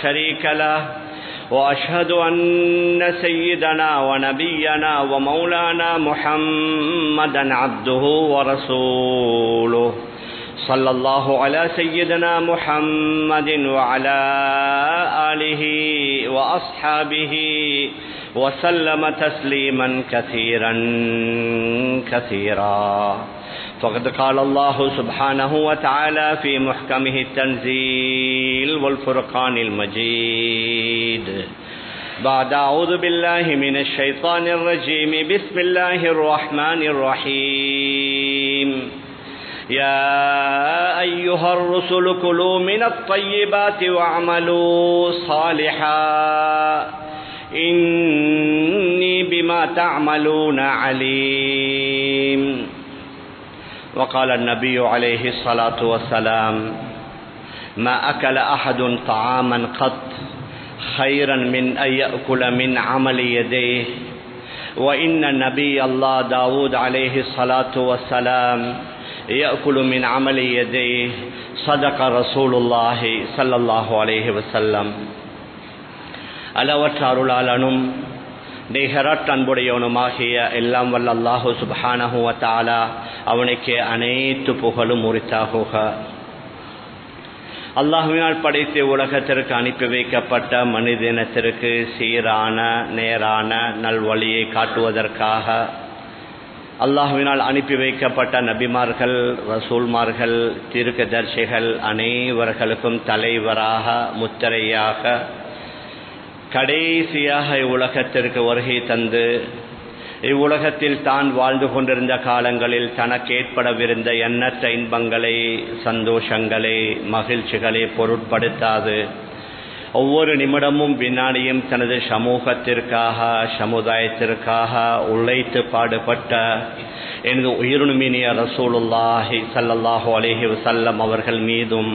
شريك له وأشهد أن سيدنا ونبينا ومولانا محمدا عبده ورسوله صلى الله على سيدنا محمد وعلى آله وأصحابه وسلم تسليما كثيرا كثيرا. فقد قال الله سبحانه وتعالى في محكمه التنزيل والفرقان المجيد بعد أعوذ بالله من الشيطان الرجيم بسم الله الرحمن الرحيم يا أيها الرسل كلوا من الطيبات واعملوا صالحا إني بما تعملون عليم. وقال النبي عليه الصلاة والسلام ما أكل أحد طعاما قط خيرا من أن يأكل من عمل يديه وإن نبي الله داود عليه الصلاة والسلام يأكل من عمل يديه صدق رسول الله صلى الله عليه وسلم. அளவற்ற அருளாளனும் நிகரற்ற அன்புடையவனுமாகிய எல்லாம் வல்ல அல்லாஹு சுப்ஹானஹு வ தஆலா அவனுக்கு அனைத்து புகழும் உரித்தாகுக. அல்லாஹ்வினால் படைத்து உலகத்திற்கு அனுப்பி வைக்கப்பட்ட மனிதனத்திற்கு சீரான நேரான நல்வழியை காட்டுவதற்காக அல்லாஹ்வினால் அனுப்பி வைக்கப்பட்ட நபிமார்கள், ரசூல்மார்கள், தீர்க்கதரிசிகள் அனைவர்களுக்கும் தலைவராக முத்திரையாக கடைசியாக இவ்வுலகத்திற்கு வருகை தந்து இவ்வுலகத்தில் தான் வாழ்ந்து கொண்டிருந்த காலங்களில் தனக்கு ஏற்படவிருந்த எண்ணற்ற இன்பங்களை, சந்தோஷங்களை, மகிழ்ச்சிகளை பொருட்படுத்தாது ஒவ்வொரு நிமிடமும் வினாடியும் தனது சமூகத்திற்காக, சமுதாயத்திற்காக உழைத்து பாடுபட்ட எனது உயிரினுமினிய ரசூலுல்லாஹி ஸல்லல்லாஹு அலைஹி வஸல்லம் அவர்கள் மீதும்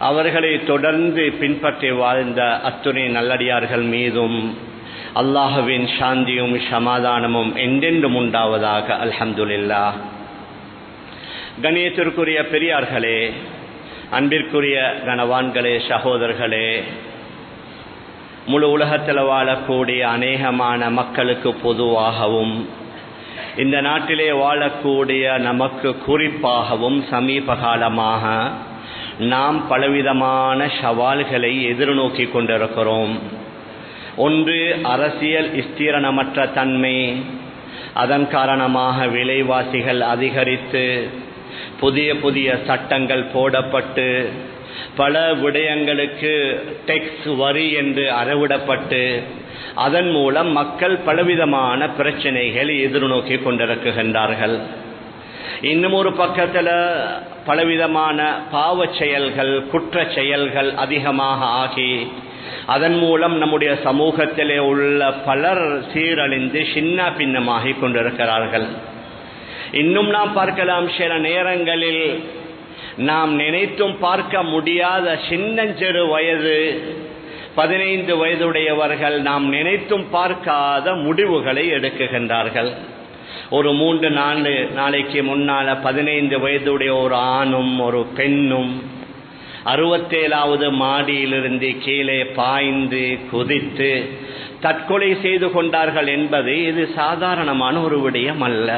அவர்களை தொடர்ந்து பின்பற்றி வாழ்ந்த அத்துணை நல்லடியார்கள் மீதும் அல்லாஹுவின் சாந்தியும் சமாதானமும் என்றென்றும் உண்டாவதாக. அல்ஹம்துலில்லாஹ். கண்ணியத்திற்குரிய பெரியார்களே, அன்பிற்குரிய கனவான்களே, சகோதரர்களே, முழு உலகத்தில் வாழக்கூடிய அநேகமான மக்களுக்கு பொதுவாகவும் இந்த நாட்டிலே வாழக்கூடிய நமக்கு குறிப்பாகவும் சமீப காலமாக நாம் பலவிதமான சவால்களை எதிர்நோக்கி கொண்டிருக்கிறோம். ஒன்று, அரசியல் ஸ்திரமற்ற தன்மை. அதன் காரணமாக விலைவாசிகள் அதிகரித்து புதிய புதிய சட்டங்கள் போடப்பட்டு பல விடயங்களுக்கு டெக்ஸ் வரி என்று அறவிடப்பட்டு அதன் மூலம் மக்கள் பலவிதமான பிரச்சனைகளை எதிர்நோக்கி கொண்டிருக்கின்றார்கள். இன்னும் ஒரு பக்கத்தில் பலவிதமான பாவ செயல்கள், குற்ற செயல்கள் அதிகமாக ஆகி அதன் மூலம் நம்முடைய சமூகத்திலே உள்ள பலர் சீரழிந்து சின்ன பின்னமாகி கொண்டிருக்கிறார்கள். இன்னும் நாம் பார்க்கலாம், சில நேரங்களில் நாம் நினைத்தும் பார்க்க முடியாத சின்னஞ்சிறு வயது 15 வயதுடையவர்கள் நாம் நினைத்தும் பார்க்காத முடிவுகளை எடுக்குகின்றார்கள். ஒரு 3-4 நாளைக்கு முன்னால 15 வயதுடைய ஒரு ஆணும் ஒரு பெண்ணும் 67வது மாடியிலிருந்து கீழே பாய்ந்து குதித்து தற்கொலை செய்து கொண்டார்கள் என்பது இது சாதாரணமான ஒரு விடயம் அல்ல.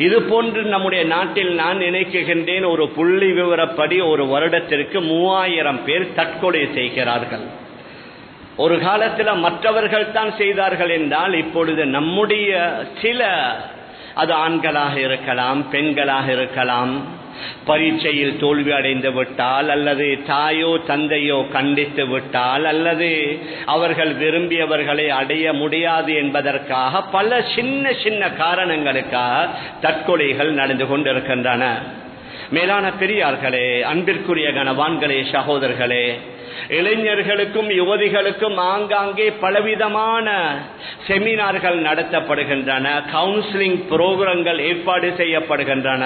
இது போன்று நம்முடைய நாட்டில் நான் நினைக்குகின்றேன், ஒரு புள்ளி விவரப்படி ஒரு வருடத்திற்கு 3000 பேர் தற்கொலை செய்கிறார்கள். ஒரு காலத்தில் மற்றவர்கள் தான் செய்தார்கள் என்றால் இப்பொழுது நம்முடைய சில, அது ஆண்களாக இருக்கலாம், பெண்களாக இருக்கலாம், பரீட்சையில் தோல்வி அடைந்து விட்டால் அல்லது தாயோ தந்தையோ கண்டித்து விட்டால் அல்லது அவர்கள் விரும்பியவர்களை அடைய முடியாது என்பதற்காக பல சின்ன சின்ன காரணங்களுக்காக தற்கொலைகள் நடந்து கொண்டிருக்கின்றன. மேலான பெரியார்களே, அன்பிற்குரிய கனவான்களே, சகோதரர்களே, இளைஞர்களுக்கும் யுவதிகளுக்கும் ஆங்காங்கே பலவிதமான செமினார்கள் நடத்தப்படுகின்றன, கவுன்சிலிங் புரோகிராம்கள் ஏற்பாடு செய்யப்படுகின்றன.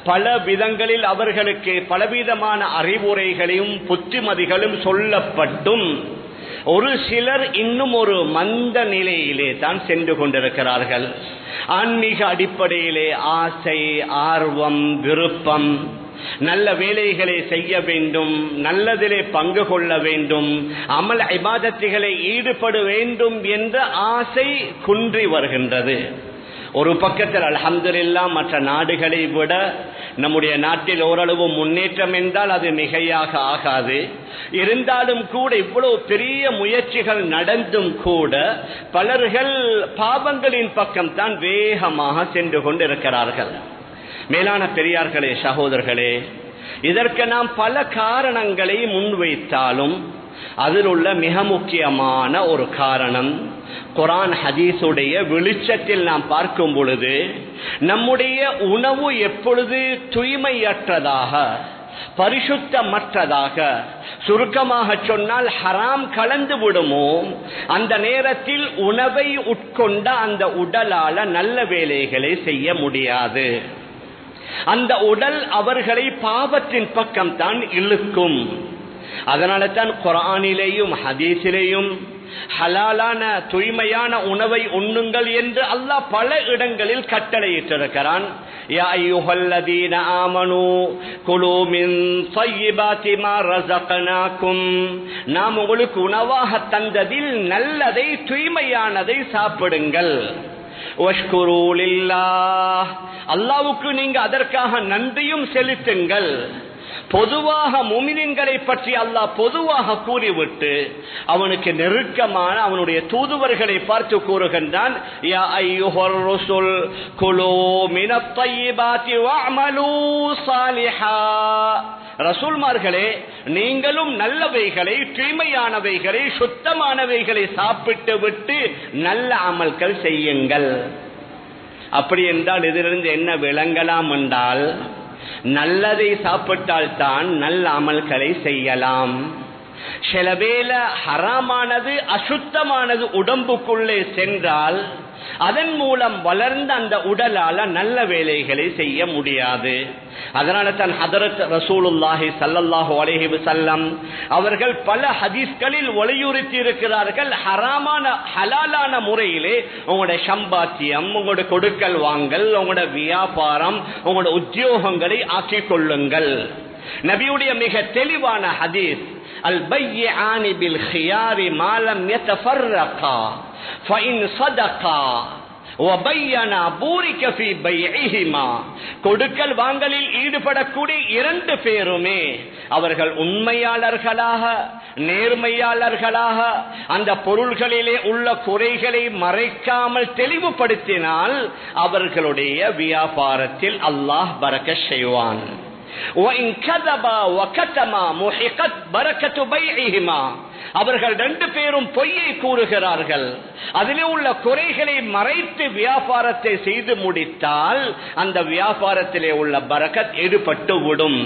பல விதங்களில் அவர்களுக்கு பலவிதமான அறிவுரைகளையும் புத்திமதிகளும் சொல்லப்பட்டும் ஒரு சிலர் இன்னும் ஒரு மந்த நிலையிலே தான் சென்று கொண்டிருக்கிறார்கள். ஆன்மீக அடிப்படையிலே ஆசை, ஆர்வம், விருப்பம் நல்ல வேலைகளை செய்ய வேண்டும், நல்லதிலே பங்கு கொள்ள வேண்டும், அமல் இபாதத்துகளை ஈடுபட வேண்டும் என்ற ஆசை குன்றி வருகின்றது. ஒரு பக்கத்தில் அல்ஹம்துலில்லாஹ் மற்ற நாடுகளை விட நம்முடைய நாட்டில் ஓரளவு முன்னேற்றம் என்றால் அது மிகையாக ஆகாது. இருந்தாலும் கூட இவ்வளவு பெரிய முயற்சிகள் நடந்தும் கூட பலர்கள் பாவங்களின் பக்கம் தான் வேகமாக சென்று கொண்டிருக்கிறார்கள். மேலான பெரியார்களே, சகோதரர்களே, இதற்கு நாம் பல காரணங்களை முன்வைத்தாலும் அதில் உள்ள மிக முக்கியமான ஒரு காரணம், குர்ஆன் ஹதீஸுடைய வெளிச்சத்தில் நாம் பார்க்கும் பொழுது நம்முடைய உணவு எப்பொழுது தூய்மையற்றதாக, பரிசுத்தமற்றதாக, சுருக்கமாக சொன்னால் ஹராம் கலந்து விடுமோ, அந்த நேரத்தில் உணவை உட்கொண்ட அந்த உடலால நல்ல வேலைகளை செய்ய முடியாது. அந்த உடல் அவர்களை பாவத்தின் பக்கம் தான் இழுக்கும். அதனால தான் குர்ஆனிலேயும் ஹதீஸிலேயும் ஹலாலான தூய்மையான உணவை உண்ணுங்கள் என்று அல்லாஹ் பல இடங்களில் கட்டளையிட்டிருக்கிறான். யா அய்யுஹல்லதீன ஆமனூ குலூ மின் த்ய்யிபாத்தி மா ரஸக்னாக்கும், நாம் உங்களுக்கு உணவாக தந்ததில் நல்லதை தூய்மையானதை சாப்பிடுங்கள். வஷ்குரு லில்லாஹ், அல்லாஹ்வுக்கு நீங்க அதற்காக நன்றியும் செலுத்துங்கள். பொதுவாக முஃமினீன்களை பற்றி அல்லாஹ் பொதுவாக கூறிவிட்டு அவனுக்கு நெருக்கமான அவனுடைய தூதுவர்களை பார்த்து கூறுகின்றான், யா அய்யுஹர் ருசுல் குலூ மினத் த்ய்யிபாத்தி வஅமலூ ஸாலிஹா, ரசூல்மார்களே நீங்களும் நல்லவைகளை, தூய்மையானவைகளை, சுத்தமானவைகளை சாப்பிட்டு விட்டு நல்ல அமல்கள் செய்யுங்கள். அப்படி என்றால் இதிலிருந்து என்ன விளங்கலாம் என்றால், நல்லதை சாப்பிட்டால் தான் நல்ல அமல்களை செய்யலாம். சில வேளை ஹராமானது, அசுத்தமானது உடம்புக்குள்ளே சென்றால் அதன் மூலம் வளர்ந்த அந்த உடலால நல்ல வேலைகளை செய்ய முடியாது. அதனால தான் ஹதரத் ரசூலுல்லாஹி ஸல்லல்லாஹு அலைஹி வஸல்லம் அவர்கள் பல ஹதீஸ்களில் வலியுறுத்தி இருக்கிறார்கள், ஹராமான ஹலாலான முறையிலே உங்களுடைய சம்பாத்தியம், உங்களுடைய கொடுக்கல் வாங்கல், உங்களுடைய வியாபாரம், உங்களுடைய உத்தியோகங்களை ஆக்கிக் கொள்ளுங்கள். நபியுடைய மிக தெளிவான ஹதீஸ், அல் பையானி பில் ஹியாரி மா லம் யதஃபர்ரகா ஃபஇன் ஸதகா வபையனா பூரிக ஃபீ பைஇஹிமா, கொடுக்கல் வாங்கலில் ஈடுபடக்கூடிய இரண்டு பேருமே அவர்கள் உண்மையாளர்களாக, நேர்மையாளர்களாக அந்த பொருள்களிலே உள்ள குறைகளை மறைக்காமல் தெளிவுபடுத்தினால் அவர்களுடைய வியாபாரத்தில் அல்லாஹ் பரக்கத் செய்வான். அவர்கள் ரெண்டு பேரும் பொய்யை கூறுகிறார்கள், அதிலே உள்ள குறைகளை மறைத்து வியாபாரத்தை செய்து முடித்தால் அந்த வியாபாரத்திலே உள்ள பரக்கத் எடுபட்டு விடும்.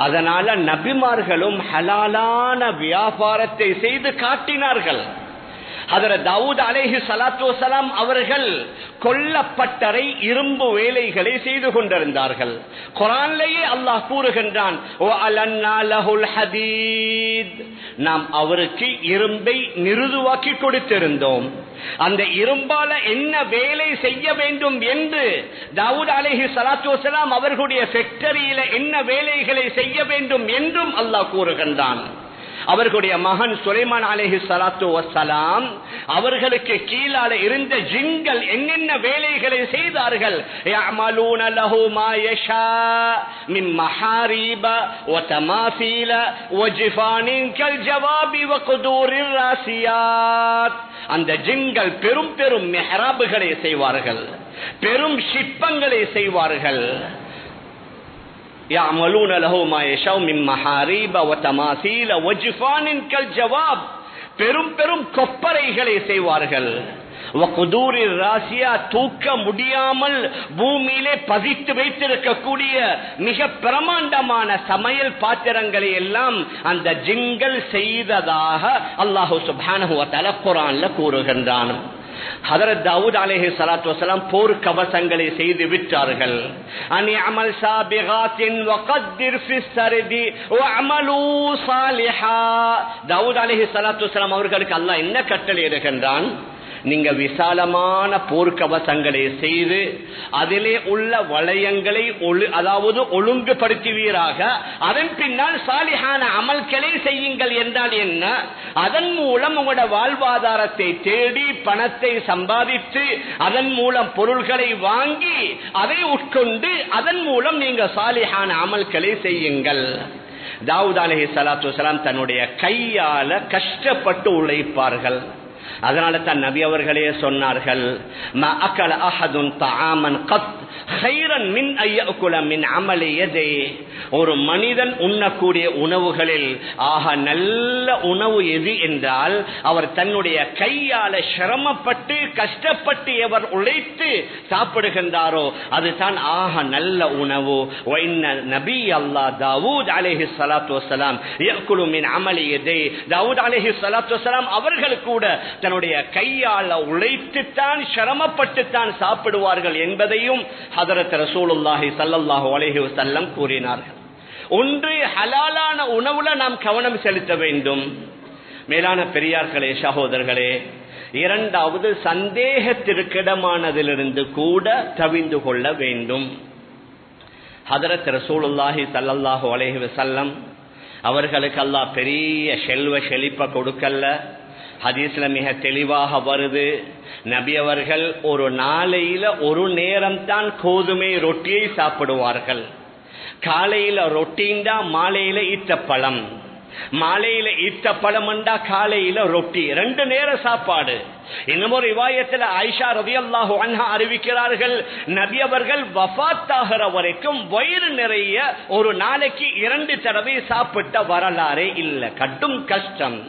அதனால நபிமார்களும் ஹலாலான வியாபாரத்தை செய்து காட்டினார்கள். ஹதரத் தாவூத் அலைஹி ஸலாத்து வஸலாம் அவர்கள் கொல்லப்பட்டரை இரும்பு வேலைகளை செய்து கொண்டிருந்தார்கள். குர்ஆனிலேயே அல்லாஹ் கூறுகின்றான், வஅலன்னா லஹுல் ஹதீத், நாம் அவருக்கு இரும்பை மிருதுவாக்கி கொடுத்திருந்தோம். அந்த இரும்பால என்ன வேலை செய்ய வேண்டும் என்று தாவூத் அலைஹி ஸலாத்து வஸலாம் அவர்களுடைய ஃபேக்டரியில என்ன வேலைகளை செய்ய வேண்டும் என்றும் அல்லாஹ் கூறுகின்றான். அவர்களுடைய மகன் சுலைமான் அலைஹி ஸலாத்து வஸ்ஸலாம் அவர்களுக்கு கீழால இருந்த ஜின்கள் என்னென்ன வேலைகளை செய்தார்கள். யஅமலூன லஹு மா யஷா மின் மஹாரிப வ தமாசீல வ ஜிஃபானின் கல் ஜவாபி வ குதூரிர் ராசியாத், அந்த ஜின்கள் பெரும் பெரும் மிஹ்ராபுகளை செய்வார்கள், பெரும் சிற்பங்களை செய்வார்கள். يعملون له ما يشاء من محاريب وتماثيل وجفان كالجواب, பெரும் பெரும் கொப்பரைகளை செய்வார்கள். வகுதூரிர் ராசியா, தூக்க முடியாமல் பூமியிலே பதித்து வைத்திருக்கக்கூடிய மிக பிரமாண்டமான சமையல் பாத்திரங்களை எல்லாம் அந்த ஜின்கள் செய்ததாக அல்லாஹ் சுப்ஹானஹு வ தஆலா குர்ஆன்ல கூறுகின்றான். ஹதரத் தாவூத் அலைஹி ஸலாத்து வஸலாம் போர் கவசங்களை செய்து விட்டார்கள். அனி அமல் சாபிகாத்தின் வகத்திர் ஃபிஸ் சர்தி வஅமலு ஸாலிஹா. தாவூத் அலைஹி ஸலாத்து வஸலாம் அவர்களுக்கு அல்லாஹ் என்ன கட்டளை இடுகின்றான்? நீங்க விசாலமான போர்க்கவசங்களை செய்து அதிலே உள்ள வளையங்களை அதாவது ஒழுங்குபடுத்துவீராக. அதன் பின்னால் சாலிஹான அமல்களை செய்யுங்கள் என்றால் என்ன? அதன் மூலம் உங்களோட வாழ்வாதாரத்தை தேடி பணத்தை சம்பாதித்து அதன் மூலம் பொருள்களை வாங்கி அதை உட்கொண்டு அதன் மூலம் நீங்க சாலிஹான அமல்களை செய்யுங்கள். தாவூத் அலைஹிஸ்ஸலாத்து வஸலாம் தன்னுடைய கையால கஷ்டப்பட்டு உழைப்பார்கள். அதனால தான் நபி அவர்களே சொன்னார்கள், மா அகல அஹதுன் தஆமன் கத் கைரன் மின் அய்யகுல மின் அமலி யதி. ஒரு மனிதன் உண்ணக்கூடிய உணவுகளில் ஆக நல்ல உணவு எது என்றால் அவர் தன்னுடைய கையால சிரமப்பட்டு கஷ்டப்பட்டு எவர் உழைத்து சாப்பிடுகின்றாரோ அதுதான் ஆக நல்ல உணவு. நபி அல்லாஹ் தாவூத் அலைஹிஸ்ஸலாத்து வஸலாம் யஅகுலு மின் அமலி யதி. தாவூத் அலைஹிஸ்ஸலாத்து வஸலாம் அவர்கள் கூட தன்னுடைய கையால உழைத்துத்தான் சிரமப்பட்டுத்தான் சாப்பிடுவார்கள் என்பதையும் ஹதரத் ரசூலுல்லாஹி ஸல்லல்லாஹு அலைஹி வஸல்லம் கூறினார்கள். ஒன்று ஹலாலான உணவுல நாம் கவனம் செலுத்த வேண்டும். மேலான பெரியார்களே, சகோதரர்களே, இரண்டாவது சந்தேகத்திற்கிடமானதிலிருந்து கூட தவிந்து கொள்ள வேண்டும். ஹதரத் ரசூலுல்லாஹி ஸல்லல்லாஹு அலைஹி வஸல்லம் அவர்களுக்கு அல்லாஹ் பெரிய செல்வ செழிப்ப கொடுக்கல. ஹதீஸ்ல மிக தெளிவாக வருது, நபி அவர்கள் ஒரு நாளையில ஒரு நேரம் தான் கோதுமை ரொட்டியை சாப்பிடுவார்கள். காலையில ரொட்டிண்டா மாலையில ஈத்தப்பழம், மாலையில ஈத்தப்பழம் என்றா காலையில ரொட்டி, 2 நேர சாப்பாடு. இன்னும் ஒரு ரிவாயத்தில் ஆயிஷா ரலியல்லாஹு அன்ஹா அறிவிக்கிறார்கள், நபி அவர்கள் வஃபாத் ஆகிற வரைக்கும் வயிறு நிறைய ஒரு நாளைக்கு 2 தடவை சாப்பிட்ட வரலாறே இல்லை. கடும் கஷ்டம்,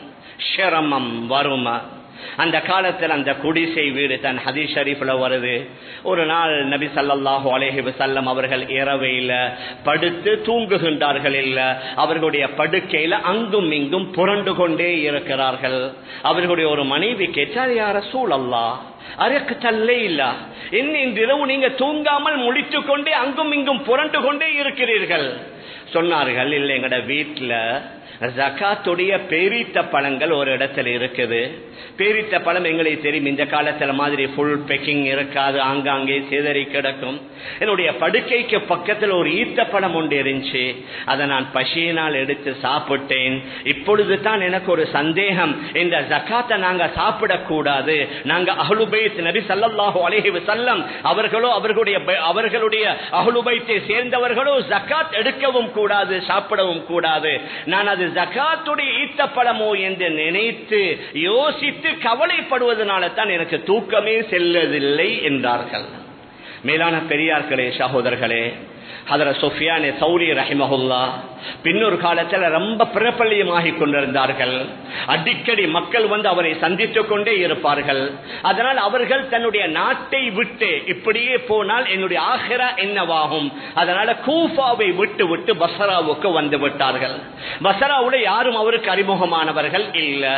சிரமம், வறுமை. அந்த காலத்தில் அந்த குடிசை வீடு தான் ஹதீஸ் ஷரீஃப்ல வருது. ஒரு நாள் நபி ஸல்லல்லாஹு அலைஹி வஸல்லம் அவர்கள் இரவையில படுத்து தூங்குகின்றார்கள். இல்ல, அவர்களுடைய படுக்கையில அங்கும் இங்கும் புரண்டு கொண்டே இருக்கிறார்கள். அவர்களுடைய ஒரு மனைவி கேட்டார், யா ரசூலல்லாஹ் அரக்கு தல்லே இல்ல, இந்த இரவு நீங்க தூங்காமல் முடித்துக் கொண்டே அங்கும் இங்கும் புரண்டு கொண்டே இருக்கிறீர்கள். சொன்னார்கள், இல்லை, எங்கட வீட்டுல ஜகாத்துடைய பேரித்த பழங்கள் ஒரு இடத்துல இருக்குது. பேரித்த பழம் எங்களுக்கு தெரியும், இந்த காலத்துல மாதிரி ஃபுல் பேக்கிங் இருக்காது, ஆங்காங்கே சிதறி கிடக்கும். என்னுடைய படுக்கைக்கு பக்கத்தில் ஒரு ஈத்த பழம் ஒன்று இருந்துச்சு, அதை நான் பசியினால் எடுத்து சாப்பிட்டேன். இப்பொழுது தான் எனக்கு ஒரு சந்தேகம், இந்த ஜகாத்தை நாங்க சாப்பிடக்கூடாது, நாங்க அஹ்லு பைத் நபி ஸல்லல்லாஹு அலைஹி வஸல்லம் அவர்களோ அவர்களுடைய அஹ்லு பைத்தை சேர்ந்தவர்களோ ஜகாத் எடுக்கவும் கூடாது, சாப்பிடவும் கூடாது. நான் அது ஜகாத்துடைய ஈத்தப்பழமோ என்று நினைத்து யோசித்து கவலைப்படுவதனால தான் எனக்கு தூக்கமே செல்லவில்லை என்றார்கள். மேலான பெரியார்களே, சகோதரர்களே, ஹதரத் சுஃபியான் சௌரி ரஹிமஹுல்லாஹ் பின்னொரு காலத்தில் ரொம்ப பிரபல்யமாகி கொண்டிருந்தார்கள். அடிக்கடி மக்கள் வந்து அவரை சந்தித்துக் கொண்டே இருப்பார்கள். அதனால் அவர்கள் தன்னுடைய நாட்டை விட்டு இப்படியே போனால் என்னுடைய ஆகிரா என்னவாகும், அதனால கூஃபாவை விட்டு விட்டு பஸ்ராவுக்கு வந்து விட்டார்கள். பஸ்ராவுல யாரும் அவருக்கு அறிமுகமானவர்கள் இல்லை.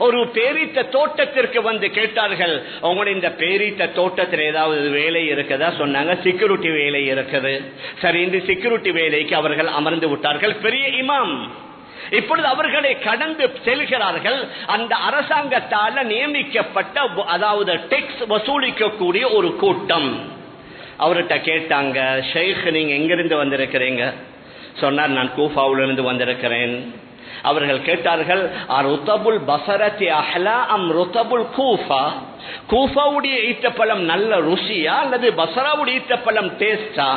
ஒரு பேரித்த தோட்டத்திற்கு வந்து கேட்டார்கள், உங்களுடைய இந்த பேரித்த தோட்டத்தில் ஏதாவது வேலை இருக்குதா? சொன்னாங்க, செக்யூரிட்டி வேலை இருக்குது. சரி, இந்த செக்யூரிட்டி வேலைக்கு அவர்கள் அமர்ந்து விட்டார்கள். பெரிய இமாம் இப்பொழுது அவர்களை கடந்து செல்கிறார்கள். அந்த அரசாங்கத்தால நியமிக்கப்பட்ட, அதாவது டெக்ஸ் வசூலிக்கக்கூடிய ஒரு கூட்டம். அவர்கிட்ட கேட்டாங்க, ஷேக் நீங்க எங்கிருந்து வந்திருக்கிறீங்க? சொன்னார், நான் கூஃபாவிலிருந்து வந்திருக்கிறேன். அவர்கள் கேட்டார்கள், ருதபுல் பஸரத்தி அஹ்லா அம் ருதபுல் கூஃபா? கூஃபாவுடைய ஈத்தப்பழம் நல்ல ருசியா அல்லது பஸராவுடைய ஈத்தப்பழம் டேஸ்டா?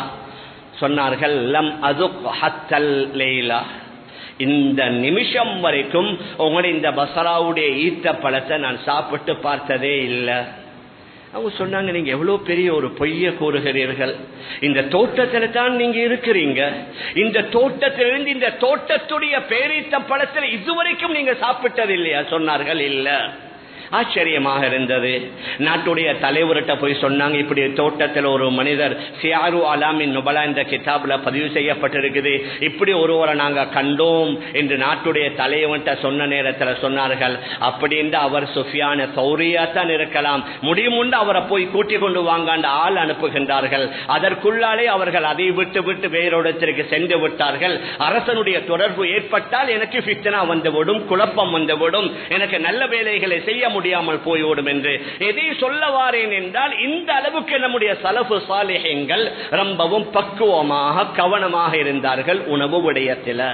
சொன்னார்கள், லம் அதுக் ஹத்தல் லைலா, இந்த நிமிஷம் வரைக்கும் உங்களுடைய இந்த பஸராவுடைய ஈத்தப்பழத்தை நான் சாப்பிட்டு பார்த்ததே இல்லை. அவங்க சொன்னாங்க, நீங்க எவ்வளவு பெரிய ஒரு பொய்ய கூறுகிறீர்கள், இந்த தோட்டத்துல தான் நீங்க இருக்கிறீங்க, இந்த தோட்டத்திலிருந்து இந்த தோட்டத்துடைய பேரீத்த பழத்தில் இதுவரைக்கும் நீங்க சாப்பிட்டது இல்லையா? சொன்னார்கள், இல்ல. ஆச்சரியமாக இருந்தது. நாட்டுடைய தலைவர்கிட்ட போய் சொன்னாங்க, இப்படி தோட்டத்தில் ஒரு மனிதர் சியாரு அலாமின் நுபலா என்ற கிதாபுல பதிவு செய்யப்பட்டிருக்குது, இப்படி ஒருவரை நாங்க கண்டோம் என்று நாட்டுடைய தலைவன்கிட்ட சொன்ன நேரத்தில் சொன்னார்கள், அப்படின்னு அவர் சுஃபியான சௌரியா தான் இருக்கலாம், முடியுமுண்டு அவரை போய் கூட்டிக் கொண்டு வாங்காண்டு ஆள் அனுப்புகின்றார்கள். அதற்குள்ளாலே அவர்கள் அதை விட்டு விட்டு வேறொடத்திற்கு சென்று விட்டார்கள். அரசனுடைய தொடர்பு ஏற்பட்டால் எனக்கு ஃபித்னா வந்துவிடும், குழப்பம் வந்துவிடும், எனக்கு நல்ல வேலைகளை செய்ய முடியாமல் போய்விடும் என்று எதை சொல்ல வாரேன் என்றால், இந்த அளவுக்கு நம்முடைய சலஃபு சாலிஹீன்கள் ரொம்பவும் பக்குவமாக கவனமாக இருந்தார்கள் உணவு விடயத்தில்.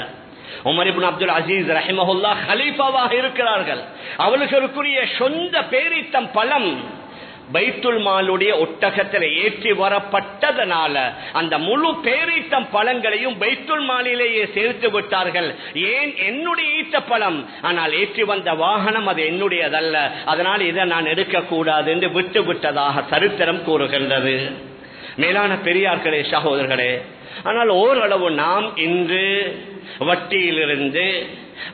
உமர் இப்னு அப்துல் அசீஸ் ரஹிமஹுல்லாஹ் கலீஃபாவாக இருக்கிறார்கள். அவர்களுக்குரிய சொந்த பேரித்தம் பழம் பைத்துல் மாலுடைய ஒட்டகத்தில் ஏற்றி வரப்பட்டதனால அந்த முழு பேரீத்தம் பழங்களையும் பைத்துல் மாலிலேயே சேர்த்து விட்டார்கள். ஏன்? என்னுடைய ஈட்ட பழம், ஆனால் ஏற்றி வந்த வாகனம் அது என்னுடையதல்ல, அதனால் இதை நான் எடுக்கக்கூடாது என்று விட்டு விட்டதாக சரித்திரம் கூறுகின்றது. மேலான பெரியார்களே, சகோதரர்களே, ஆனால் ஓரளவு நாம் இன்று வட்டியிலிருந்து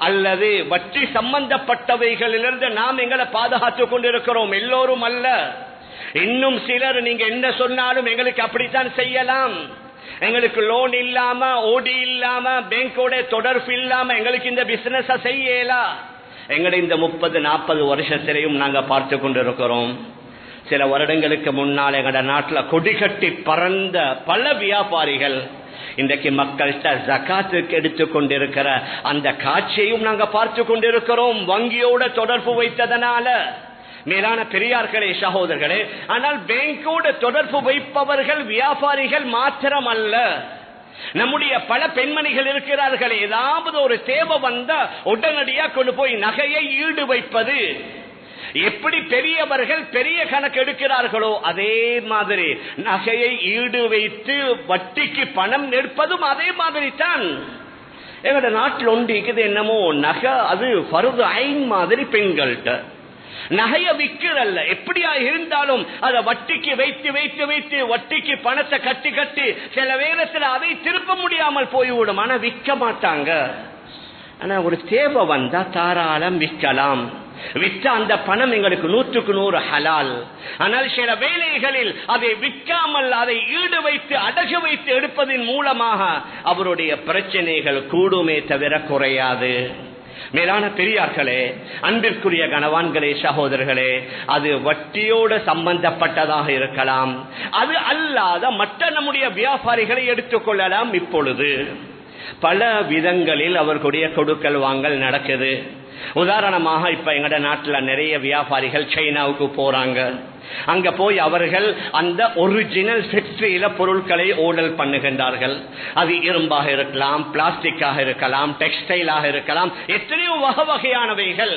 அல்லது வட்டி சம்பந்தப்பட்டவைகளிலிருந்து நாம் எங்களை பாதுகாத்துக் கொண்டிருக்கிறோம். எல்லோரும் அல்ல, இன்னும் சிலர் நீங்க என்ன சொன்னாலும் எங்களுக்கு அப்படித்தான் செய்யலாம், எங்களுக்கு லோன் இல்லாம, ஓடி இல்லாம, பேங்கோட தொடர்பு இல்லாம எங்களுக்கு இந்த பிசினஸ் செய்யலாம். எங்களை இந்த 30-40 வருஷத்திலையும் நாங்க பார்த்து கொண்டிருக்கிறோம். சில வருடங்களுக்கு முன்னால் எங்கட நாட்டில் கொடிகட்டி பறந்த பல வியாபாரிகள் இன்றைக்கு மக்கள்கிட்ட ஜகாத்துக்கு எடுத்துக் கொண்டிருக்கிற அந்த காட்சியையும் நாங்க பார்த்து கொண்டிருக்கிறோம், வங்கியோட தொடர்பு வைத்ததனால. மேலான பெரியார்களே, சகோதரர்களே, ஆனால் பேங்கோட தொடர்பு வைப்பவர்கள் வியாபாரிகள் மாத்திரம் அல்ல. நம்முடைய பல பெண்மணிகள் இருக்கிறார்கள், ஏதாவது ஒரு தேவை வந்தா உடனடியாக கொண்டு போய் நகையை ஈடு வைப்பது. எப்படி பெரியவர்கள் பெரிய கணக்கு எடுக்கிறார்களோ அதே மாதிரி நகையை ஈடு வைத்து வட்டிக்கு பணம் எடுப்பதும் அதே மாதிரி தான். எங்களோட நாட்டில் ஒன்றிக்குது என்னமோ நகை அது ஃபர்து ஐன் மாதிரி பெண்கள்கிட்ட நகைய விற்கிறல்ல, எப்படியா இருந்தாலும் அதை வட்டிக்கு வைத்து வைத்து வைத்து வட்டிக்கு பணத்தை கட்டி கட்டி சில வேளத்தில் அதை திருப்ப முடியாமல் போய்விடும். ஆனா விற்க மாட்டாங்க. ஆனா ஒரு தேவை வந்தா தாராளம் விற்கலாம். விற்ற அந்த பணம் எங்களுக்கு 100% ஹலால். ஆனால் சில வேளைகளில் அதை விற்காமல் அதை ஈடு வைத்து அடகு வைத்து எடுப்பதன் மூலமாக அவருடைய பிரச்சனைகள் கூடுமே தவிர குறையாது. மேலான பெரியார்களே, அன்பிற்குரிய கணவான்களே, சகோதரர்களே, அது வட்டியோடு சம்பந்தப்பட்டதாக இருக்கலாம், அது அல்லாத மற்ற நம்முடைய வியாபாரிகளை எடுத்துக்கொள்ளலாம். இப்பொழுது பல விதங்களில் அவர்களுடைய கொடுக்கல் வாங்கல் நடக்குது. உதாரணமாக இப்ப எங்கட நாட்டுல நிறைய வியாபாரிகள் சைனாவுக்கு போறாங்க. அங்க போய் அவர்கள் அந்த ஒரிஜினல் ஃபேக்டரியில பொருட்களை ஓடல் பண்ணுகின்றார்கள். அது இரும்பாக இருக்கலாம், பிளாஸ்டிக்காக இருக்கலாம், டெக்ஸ்டைலாக இருக்கலாம், எத்தனையோ வகை வகையானவைகள்.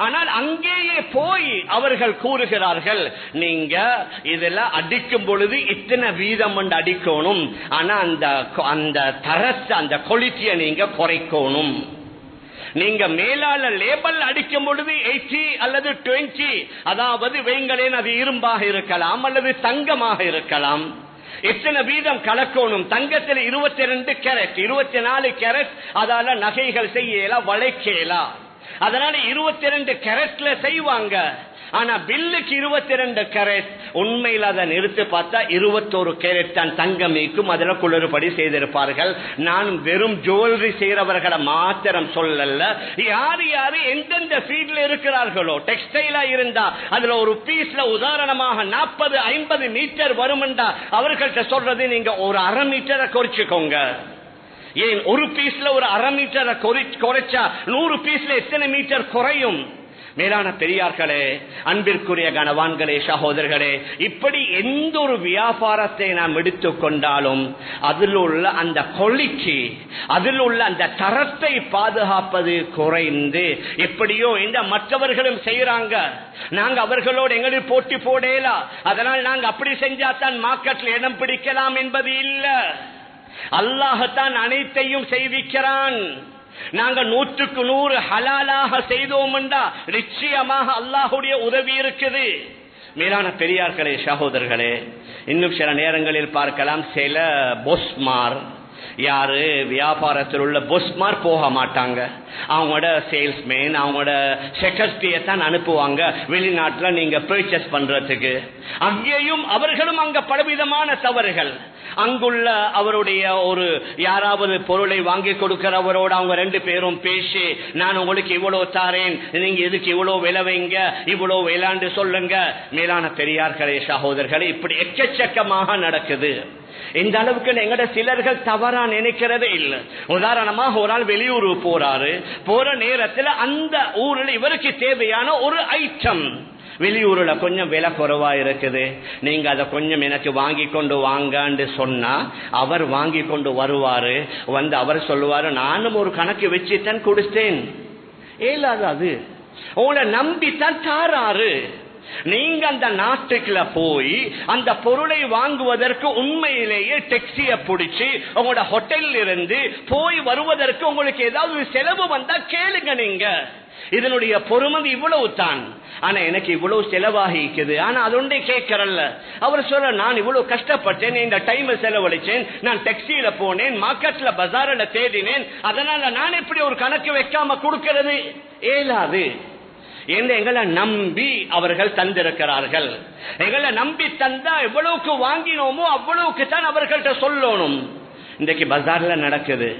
ஆனால் அங்கேயே போய் அவர்கள் கூறுகிறார்கள், நீங்க இதெல்லாம் அடிக்கும் பொழுது இத்தனை வீதம் அடிக்கணும், ஆனா அந்த தரத்தை அந்த குவாலிட்டியை நீங்க குறைக்கணும். நீங்க மேலால லேபல் அடிக்கும் பொழுது 80 அல்லது 20, அதாவது வைங்களேன் அது இரும்பாக இருக்கலாம் அல்லது தங்கமாக இருக்கலாம், எத்தனை வீதம் கலக்கணும். தங்கத்தில் 22 கேரட் 24 கேரட், அதால நகைகள் செய்யலாம், வளைக்கலாம். அதனால 22 கேரட்ல செய்வாங்க. ஆனா பில்லுக்கு 22 கேரட், உண்மையில் அதை நிறுத்தி பார்த்தா 21 கேரட் தான் தங்கமேக்கும். அதில் குளறுபடி செய்திருப்பார்கள். நான் வெறும் ஜுவல்லரி செய்யறவர்களை மாத்திரம் சொல்லல, யாரு யாரு எந்தெந்த ஃபீல்ட்ல இருக்கிறார்களோ, டெக்ஸ்டைலா இருந்தா அதுல ஒரு பீஸ்ல உதாரணமாக 40-50 மீட்டர் வரும்டா அவர்கள்ட்ட சொல்றது, நீங்க ஒரு 1/2 மீட்டரை குறைச்சுக்கோங்க. ஏன் ஒரு பீஸ்ல ஒரு 1/2 மீட்டரை குறைச்சா 100 பீஸ்ல எத்தனை மீட்டர் குறையும்? மேலான பெரியார்களே, அன்பிற்குரிய கணவான்களே, சகோதரர்களே, இப்படி எந்த ஒரு வியாபாரத்தை நாம் எடுத்துக்கொண்டாலும் அதில் உள்ள அந்த குவாலிட்டி, அதில் உள்ள அந்த தரத்தை பாதுகாப்பது குறைந்து எப்படியோ இந்த மற்றவர்களும் செய்யறாங்க, நாங்க அவர்களோடு எங்களுக்கு போட்டி போடலாம், அதனால் நாங்க அப்படி செஞ்சாதான் மார்க்கெட்ல இடம் பிடிக்கலாம் என்பது இல்ல. அல்லாஹ்தான் அனைத்தையும் செய்விக்கிறான். நாங்க 100% ஹலாலாக செய்தோம் என்றா நிச்சயமாக அல்லாஹுடைய உதவி இருக்குது. மேலான பெரியார்களே, சகோதரர்களே, இன்னும் சில நேரங்களில் பார்க்கலாம், சில பொஸ்மார், யாரு வியாபாரத்தில் உள்ள பொஸ்மார் போக மாட்டாங்க. அவங்களோட சேல்ஸ்மேன், அவங்களோட செக்ரட்டரியை தான் அனுப்புவாங்க வெளிநாட்டில் நீங்க பர்ச்சேஸ் பண்றதுக்கு. அங்கேயும் அவர்களும் அங்க பலவிதமான தவறுகள். அங்குள்ள அவருடைய ஒரு யாராவது பொருளை வாங்கி கொடுக்கிறவரோடு அவங்க 2 பேரும் பேசி, நான் உங்களுக்கு இவ்வளவு தாரேன், நீங்க இதுக்கு இவ்வளவு விலை வைங்க, இவ்வளவு விளாண்டு சொல்லுங்க. மேலான பெரியார்களே, சகோதரர்களே, இப்படி எக்கச்சக்கமாக நடக்குது. இந்த அளவுக்கு எங்கட சிலர்கள் தவறா நினைக்கிறதே இல்லை. உதாரணமாக ஒரு ஆள் வெளியூர் போறாரு, போற நேரத்தில் அந்த ஊரில் இவருக்கு தேவையான ஒரு ஐட்டம் வெளியூர்ல கொஞ்சம் விலை குறைவா இருக்குது, நீங்க அதை கொஞ்சம் எனக்கு வாங்கி கொண்டு வாங்கன்னு சொன்னா அவர் வாங்கி கொண்டு வருவாரு. வந்து அவர் சொல்லுவாரு, நானும் ஒரு கணக்கு வச்சுத்தான் கொடுத்தேன். ஏலாது உங்களை நம்பித்தான் தாராரு. நீங்க அந்த நாட்டுக்குள்ள போய் அந்த பொருளை வாங்குவதற்கு உண்மையிலேயே டாக்ஸிய பிடிச்சி உங்களோட ஹோட்டல்ல இருந்து போய் வருவதற்கு உங்களுக்கு ஏதாவது செலவு வந்தா கேளுங்க. நீங்க இதனுடைய பொறுமதி இவ்வளவு தான், ஆனா எனக்கு இவ்வளவு செலவாகிக்குது, ஆனா அது ஒன்றே கேட்கறல்ல. அவர் சொல்ற, நான் இவ்வளவு கஷ்டப்பட்டேன், இந்த டைம் செலவழிச்சேன், நான் டாக்ஸியில போனேன், மார்க்கெட்ல பஜார்ல தேடினேன், அதனால நான் எப்படி ஒரு கணக்கு வைக்காம கொடுக்கிறது? ஏலாது. எங்களை நம்பி அவர்கள் தந்திருக்கிறார்கள். எங்களை நம்பி தந்தா எவ்வளவுக்கு வாங்கினோமோ அவ்வளவுக்கு தான் அவர்கள்ட்ட சொல்லணும். இன்றைக்கு பஜார்ல நடக்குது,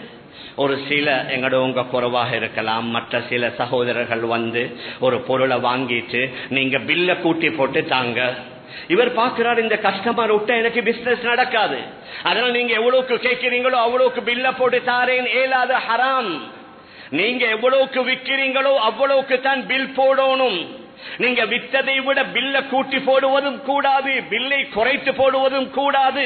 ஒரு சில எங்களோட குறைவாக இருக்கலாம், மற்ற சில சகோதரர்கள் வந்து ஒரு பொருளை வாங்கிட்டு நீங்க பில்ல கூட்டி போட்டு தாங்க. இவர் பார்க்கிறார், இந்த கஸ்டமர் விட்ட எனக்கு பிசினஸ் நடக்காது, அதனால நீங்க எவ்வளவுக்கு கேட்கிறீங்களோ அவ்வளவுக்கு பில்ல போட்டு தாரேன். ஏலாத, ஹராம். நீங்க எவ்வளவுக்கு விற்கிறீங்களோ அவ்வளவுக்கு தான் பில் போடணும். நீங்க விற்றதை விட பில்ல கூட்டி போடுவதும் கூடாது, பில்லை குறைத்து போடுவதும் கூடாது.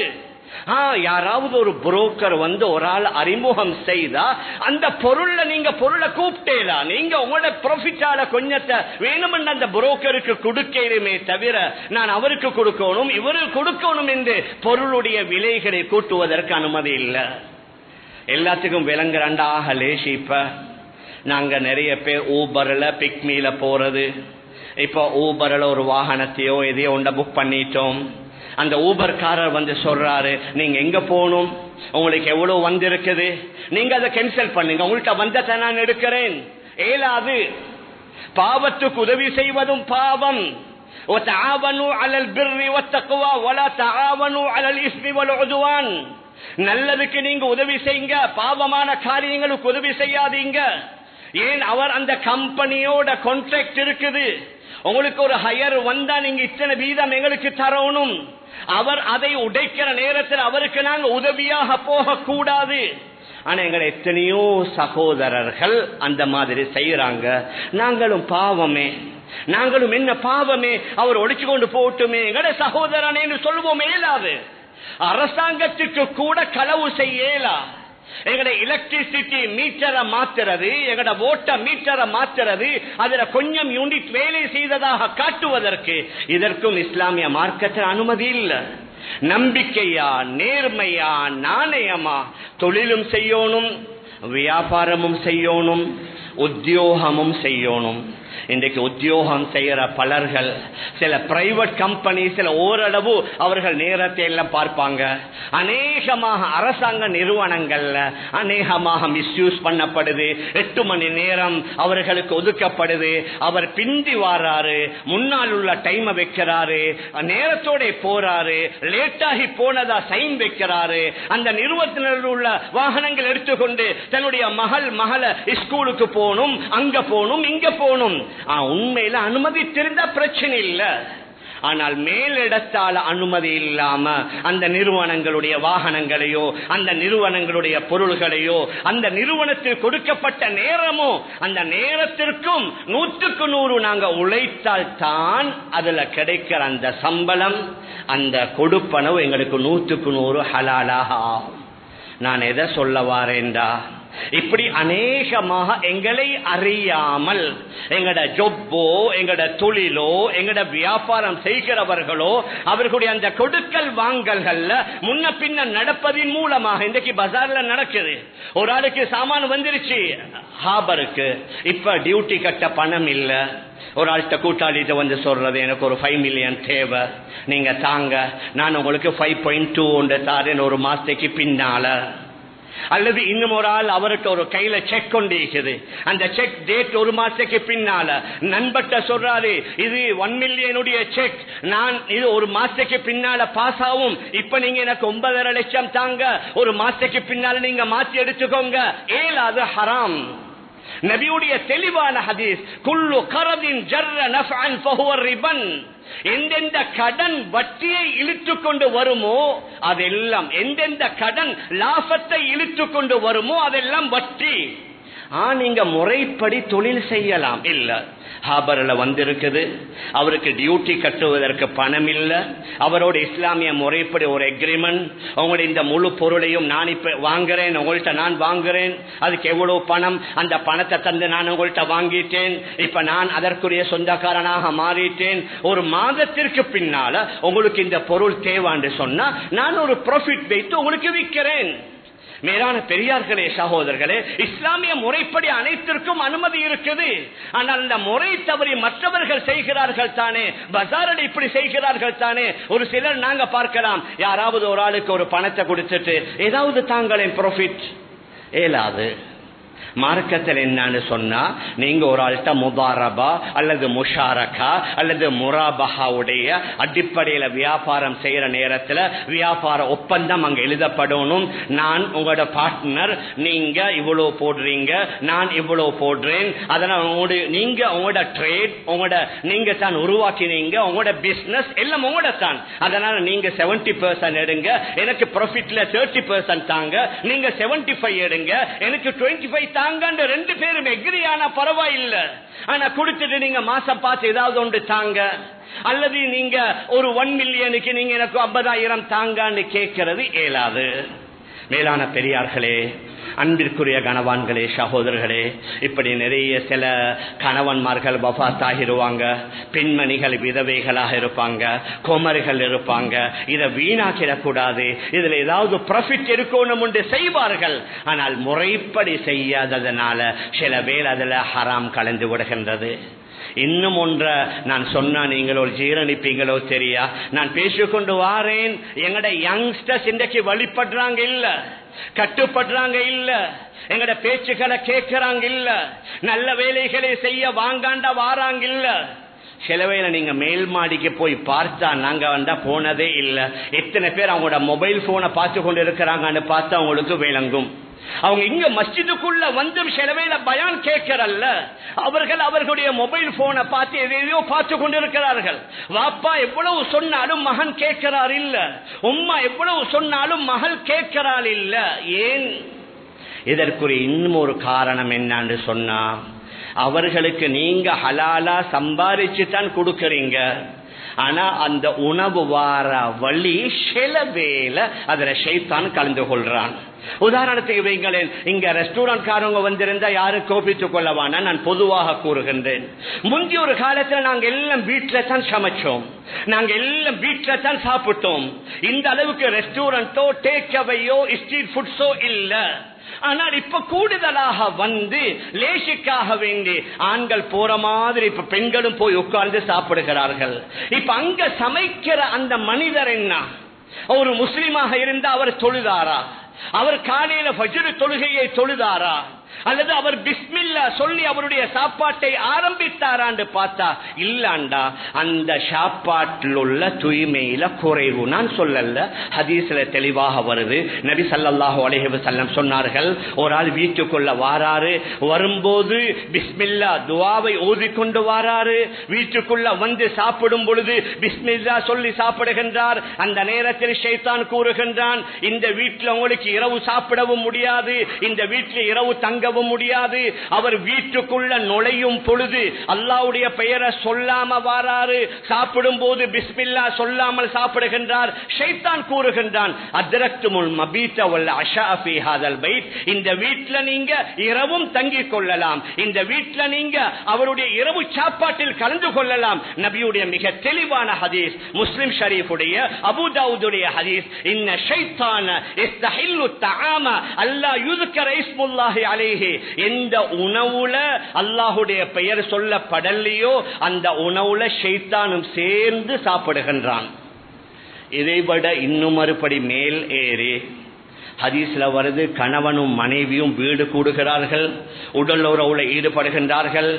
யாராவது ஒரு புரோக்கர் வந்து ஒரு ஆள் அறிமுகம் செய்தா அந்த பொருள்ல நீங்க பொருளை கூப்பிட்டேலா, நீங்க உங்களோட ப்ராஃபிட்டால கொஞ்சத்தை வேணுமென்று அந்த புரோக்கருக்கு கொடுக்கலுமே தவிர நான் அவருக்கு கொடுக்கணும் இவருக்கு கொடுக்கணும் என்று பொருளுடைய விலைகளை கூட்டுவதற்கு அனுமதி இல்லை. எல்லாத்துக்கும் விளங்குறாண்டாக லேசி. இப்ப நாங்க நிறைய பேர் ஊபர்ல பிக்மில போறது. இப்ப ஊபர்ல ஒரு வாகனத்தையோ எதையோ ஒன்றை புக் பண்ணிட்டோம். அந்த ஊபர்காரர் வந்து சொல்றாரு, நீங்க எங்க போகணும், உங்களுக்கு எவ்வளவு வந்திருக்குது, நீங்க அதை கேன்சல் பண்ணுங்க, உங்கள்கிட்ட வந்ததை நான் எடுக்கிறேன். ஏலாது. பாவத்துக்கு உதவி செய்வதும் பாவம். நல்லதுக்கு நீங்க உதவி செய்யுங்க, பாவமான காரியங்களுக்கு உதவி செய்யாதீங்க. ஏன்? அவர் அந்த கம்பெனியோட கான்ட்ராக்ட் இருக்குது, உங்களுக்கு ஒரு ஹையர் வந்தா நீங்க இத்தனை வீதம் எங்களுக்கு தரணும். அவர் அதை உடைக்கிற நேரத்தில் அவருக்கு நாங்க உதவியாக போக கூடாது. ஆனா எங்களை எத்தனையோ சகோதரர்கள் அந்த மாதிரி செய்யறாங்க. நாங்களும் பாவமே, நாங்களும் என்ன பாவமே, அவர் ஒழிச்சு கொண்டு போட்டுமே எங்கட சகோதரனேன்னு சொல்லுவோம். இயலாது. அரசாங்கத்துக்கு கூட களவு செய்யலா. எங்கட எலக்ட்ரிசிட்டி மீட்டரை மாத்துறது, எங்கட ஓட்ட மீட்டரை மாத்துறது, அதுல கொஞ்சம் யூனிட் வேலை செய்ததாக காட்டுவதற்கு இதற்கும் இஸ்லாமிய மார்க்கத்தில் அனுமதி இல்லை. நம்பிக்கையா, நேர்மையா, நாணயமா தொழிலும் செய்யணும், வியாபாரமும் செய்யணும், உத்தியோகமும் செய்யணும். இன்றைக்கு உத்தியோகம் செய்யற பலர்கள் சில பிரைவேட் கம்பெனி சில ஓரளவு அவர்கள் நேரத்தை எல்லாம் பார்ப்பாங்க. அநேகமாக அரசாங்க நிறுவனங்கள்ல அநேகமாக மிஸ்யூஸ் பண்ணப்படுது. 8 மணி நேரம் அவர்களுக்கு ஒதுக்கப்படுது. அவர் பிந்தி வாராரு, முன்னால் உள்ள டைம் வைக்கிறாரு, நேரத்தோட போறாரு, லேட்டாகி போனதா சைன் வைக்கிறாரு. அந்த நிறுவனத்தில் உள்ள வாகனங்கள் எடுத்துக்கொண்டு தன்னுடைய மகளை ஸ்கூலுக்கு போகணும், அங்க போகணும், இங்க போகணும். உண்மையில அனுமதி தெரிந்த பிரச்சனை இல்ல. ஆனால் மேலிடத்தால அனுமதி இல்லாம அந்த நிறுவனங்களுடைய வாகனங்களையோ அந்த நிறுவனங்களுடைய பொருள்களையோ அந்த நிறுவனத்தில் கொடுக்கப்பட்ட நேரமோ அந்த நேரத்திற்கும் 100க்கு 100 நாங்க உழைத்தால் தான் அதுல கிடைக்கிற அந்த சம்பளம், அந்த கொடுப்பனவு எங்களுக்கு 100க்கு 100 ஹலாலாக ஆகும். நான் எதை சொல்ல வாரேன்டா, இப்படி அநேகமாக எங்களை அறியாமல் எங்கட ஜொப்போ, எங்கட தொழிலோ, எங்கட வியாபாரம் செய்கிறவர்களோ அவர்களுடைய அந்த கொடுக்கல் வாங்கல்கள்ல முன்ன பின்ன நடப்பதின் மூலமாக இன்றைக்கு பஜார்ல நடக்குது. ஒரு ஆளுக்கு சாமான் வந்துருச்சு ஹாபருக்கு, இப்ப டியூட்டி கட்ட பணம் இல்ல. ஒரு ஆள்கிட்ட கூட்டாளிட்ட வந்து சொல்றது, எனக்கு ஒரு 5 மில்லியன் தேவை, நீங்க தாங்க, நான் உங்களுக்கு 5.2 ஒன்று தாரேன் ஒரு மாசத்துக்கு பின்னால. அல்லது இன்னும் ஒரு ஆள் அவருக்கு ஒரு கையில செக் கொண்டு இருக்குது, அந்த செக் டேட் ஒரு மாசத்துக்கு பின்னால நண்பர்கிட்ட சொல்றாரு, இது 1 மில்லியனுடைய செக், நான் இது ஒரு மாசத்துக்கு பின்னால பாஸ் ஆகும், இப்ப நீங்க எனக்கு 9.5 லட்சம் தாங்க, ஒரு மாசத்துக்கு பின்னால நீங்க மாத்தி எடுத்துக்கோங்க. ஏலாது, ஹராம். நபியுடைய தெளிவான ஹதீஸ், குல்லு கரதின் ஜர்ர நஃபஅன் ஃபஹுவ ரிபன். எந்தெந்த கடன் வட்டியை இழுத்துக் கொண்டு வருமோ அதெல்லாம், எந்தெந்த கடன் லாபத்தை இழுத்துக் கொண்டு வருமோ அதெல்லாம் வட்டி. நீங்க முறைப்படி தொழில் செய்யலாம். இல்ல, ஹாபர்ல வந்திருக்குது, அவருக்கு டியூட்டி கட்டுவதற்கு பணம் இல்ல, அவரோட இஸ்லாமிய முறைப்படி ஒரு எக்ரிமெண்ட், உங்களுடைய இந்த முழு பொருளையும் நான் இப்ப வாங்குறேன், உங்கள்கிட்ட நான் வாங்குறேன், அதுக்கு எவ்வளவு பணம், அந்த பணத்தை தந்து நான் உங்கள்கிட்ட வாங்கிட்டேன், இப்ப நான் அதற்குரிய சொந்தக்காரனாக மாறிட்டேன், ஒரு மாதத்திற்கு பின்னால உங்களுக்கு இந்த பொருள் தேவான்னு சொன்னா நான் ஒரு ப்ராஃபிட் வைத்து உங்களுக்கு விற்கிறேன். மேலான பெரியார்களே, சகோதரர்களே, இஸ்லாமிய முறைப்படி அனைத்திற்கும் அனுமதி இருக்குது. ஆனால் அந்த முறை தவறி மற்றவர்கள் செய்கிறார்கள் தானே, பஜாரில் இப்படி செய்கிறார்கள் தானே. ஒரு சிலர் நாங்க பார்க்கலாம், யாராவது ஒரு ஆளுக்கு ஒரு பணத்தை கொடுத்துட்டு ஏதாவது தாங்களேன் ப்ராஃபிட் ஏலாது. மார்க்கத்தில் என்னன்னு சொன்னா, நீங்க ஒரு ஆள்கிட்ட முபாரபா அல்லது முஷாரகா அல்லது முராபஹாவுடைய அடிப்படையில வியாபாரம் செய்யற நேரத்தில் வியாபார ஒப்பந்தம் அங்க எழுதப்படணும். நான் உங்களோட பார்ட்னர், நீங்க இவ்வளவு போடுறீங்க, நான் இவ்வளவு போடுறேன், அதனால நீங்க உங்களோட ட்ரேட் நீங்க தான் உருவாக்கினீங்க, உங்களோட பிசினஸ் எல்லாம் உங்களோட தான். அதனால நீங்க 70% எடுங்க, எனக்கு ப்ராஃபிட்ல 30% தாங்க, நீங்க 75 எடுங்க, எனக்கு 25 தாங்க. ரெண்டு பேரும் எக்ரியான பரவாயில்லை. ஆனா கொடுத்துட்டு நீங்க மாசம் பார்த்து ஏதாவது ஒன்று தாங்க, அல்லது நீங்க ஒரு 1 மில்லியனுக்கு நீங்க எனக்கு 50,000 தாங்கன்னு கேட்கிறது இயலாது. மேலான பெரியார்களே, அன்பிற்குரிய கணவான்களே, சகோதரர்களே, இப்படி நிறைய சில கணவன்மார்கள் வஃபாத் ஆகிடுவாங்க, பெண்மணிகள் விதவைகளாக இருப்பாங்க, குமரிகள் இருப்பாங்க. இதை வீணாக்கிடக்கூடாது, இதுல ஏதாவது ப்ராஃபிட் இருக்கணும் என்று செய்வார்கள். ஆனால் முறைப்படி செய்யாததனால சில பேர் அதுல ஹராம் கலந்து விடுகின்றது. இன்னும் ஒன்ற நான் சொன்னா நீங்களோ ஜீரணிப்பீங்களோ தெரியா, நான் பேசிக்கொண்டு வாரேன். எங்கட யங்ஸ்டர்ஸ் இன்றைக்கு வழிபடுறாங்க இல்ல, கட்டுப்படுறாங்க இல்ல, எங்கட பேச்சுக்களை கேட்கிறாங்க இல்ல, நல்ல வேலைகளை செய்ய வாங்காண்டா வாராங்க இல்ல. சில வேளை நீங்க மேல் மாடிக்கு போய் பார்த்தா, நாங்க வந்தா போனதே இல்லை, எத்தனை பேர் அவங்களோட மொபைல் போனை பார்த்து கொண்டு இருக்கிறாங்கன்னு பார்த்தா அவங்களுக்கு விளங்கும். அவங்க இங்க மஸ்ஜிதுக்குள்ள வந்து சிலவேளை பயான் கேட்கிறல்ல, அவர்கள் அவர்களுடைய மொபைல் போனை பார்த்து எதையோ பார்த்து கொண்டிருக்கிறார்கள். வாப்பா எவ்வளவு சொன்னாலும் மகன் கேட்கிறார் இல்ல, உம்மா எவ்வளவு சொன்னாலும் மகள் கேட்கிறாள் இல்ல. ஏன்? இதற்குரிய இன்னும் ஒரு காரணம் என்னன்னு சொன்னா, அவர்களுக்கு நீங்க ஹலாலா சம்பாதிச்சு தான் கொடுக்கறீங்க. ஆனா அந்த உணவு வார வழி சில வேளை அதுல ஷைத்தான் கலந்து கொள்றான். உதாரணத்துக்கு வைங்களேன், இங்க ரெஸ்டாரண்ட் காரங்க வந்திருந்தா யாரும் கோபித்துக் கொள்ளவானா, நான் பொதுவாக கூறுகின்றேன். முந்தைய ஒரு காலத்துல நாங்க எல்லாம் வீட்டுல தான் சமைச்சோம், நாங்க எல்லாம் வீட்டுல தான் சாப்பிட்டோம். இந்த அளவுக்கு ரெஸ்டாரண்டோ டேக் அவேயோ ஸ்ட்ரீட் ஃபுட்ஸோ இல்ல. ஆனால் இப்ப கூடுதலாக வந்து லேசிக்காக வேண்டி ஆண்கள் போற மாதிரி இப்ப பெண்களும் போய் உட்கார்ந்து சாப்பிடுகிறார்கள். இப்ப அங்க சமைக்கிற அந்த மனிதர் என்ன, ஒரு முஸ்லிமாக இருந்தா அவர் தொழுதாரா, அவர் காலையில ஃபஜ்ர் தொழுகையை தொழுதாரா, அல்லது அவர் பிஸ்மில்லா சொல்லி அவருடைய சாப்பாட்டை ஆரம்பித்தாரான்னு பார்த்தா இல்லாண்டா அந்த சாப்பாட்டில் உள்ள தூய்மையில குறைவு. நான் சொல்லல, ஹதீஸ்ல தெளிவாக வருது. நபி ஸல்லல்லாஹு அலைஹி வஸல்லம் சொன்னார்கள், ஒரு ஆள் வீட்டுக்குள்ள வாராரு, வரும்போது பிஸ்மில்லா துஆவை ஓதிக்கொண்டு வாராரு, வீட்டுக்குள்ள வந்து சாப்பிடும் பொழுது பிஸ்மில்லா சொல்லி சாப்பிடுகின்றார். அந்த நேரத்தில் ஷைத்தான் கூறுகின்றான், இந்த வீட்டில் உங்களுக்கு இரவு சாப்பிடவும் முடியாது, இந்த வீட்டில் இரவு தங்க முடியாது. அவர் வீட்டுக்குள்ள நுழையும் பொழுது அல்லாஹ்வுடைய பெயரை சொல்லாம வாராரு, சாப்பிடும் போது பிஸ்மில்லா சொல்லாமல் சாப்பிடுகின்றார். ஷைத்தான் கூறுகின்றான், அத்ரக்துமுல் மபீத வல் அஷா ஃபீ ஹாதல் பைத், இந்த வீட்ல நீங்க இரவும் தங்கிக் கொள்ளலாம், இந்த வீட்ல நீங்க அவருடைய இரவு சாப்பாட்டில் கலந்து கொள்ளலாம். நபியுடைய மிக தெளிவான ஹதீஸ், முஸ்லிம் ஷரீஃபுடைய அபூ தாவூதுடைய ஹதீஸ், இன்ன ஷைத்தான இஸ்தஹில்லு தஆம அல்லா யுذكر இஸ்முல்லாஹி அலைஹி, எந்த உணவுல அல்லாஹுடைய பெயர் சொல்லப்படலையோ அந்த உணவுல ஷைத்தானும் சேர்ந்து சாப்பிடுகின்றான். இதைவிட இன்னும் மறுபடி மேல் ஏறி ஹதீஸ்ல வருது, கணவனும் மனைவியும் வீடு கூடுகிறார்கள், உடல் உறவுல ஈடுபடுகின்றார்கள்.